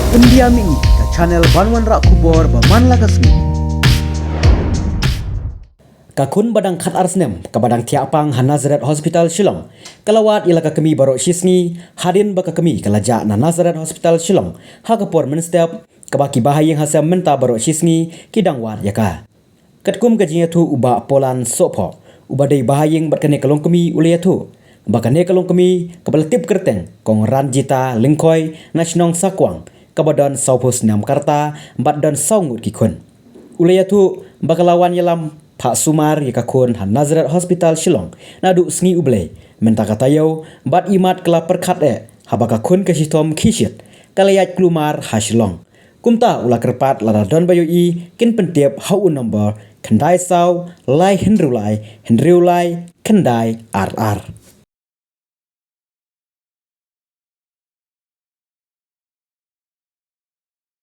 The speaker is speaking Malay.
Pendiami ke channel Banwan Rak Kubor Baman Lagasmi. Kakun badang khat arsnem ke badang tiapang Han Nazareth Hospital Shillong. Kalawat ilaka kami barok shisngi hadin baka kami kalaja na Nazareth Hospital Shillong. Hakapor menstep kabaki bahayeng hasam menta barok shisngi kidang war yaka. Katkum gajinya tu uba polan sopo. Uba dai bahayeng bat kene kalong kami ulaya tu. Bakane kalong kami kapal tip kerteng kong ranjita lingkoi nasionong sakwang kabadon saupos nam karta bat don saungut kikun. Ulaya tu bakalawan yalam Pak Sumar yakakun Han Nazareth Hospital Shillong nadu sngi ublay menta katayo bat imat kala perkat habakakun kesitom kishit kalayat klumar ha Shillong. Kumta ula kerpat lada don bayo kin pentiap hau nombor kendai sau lai hendriulai kendai RR.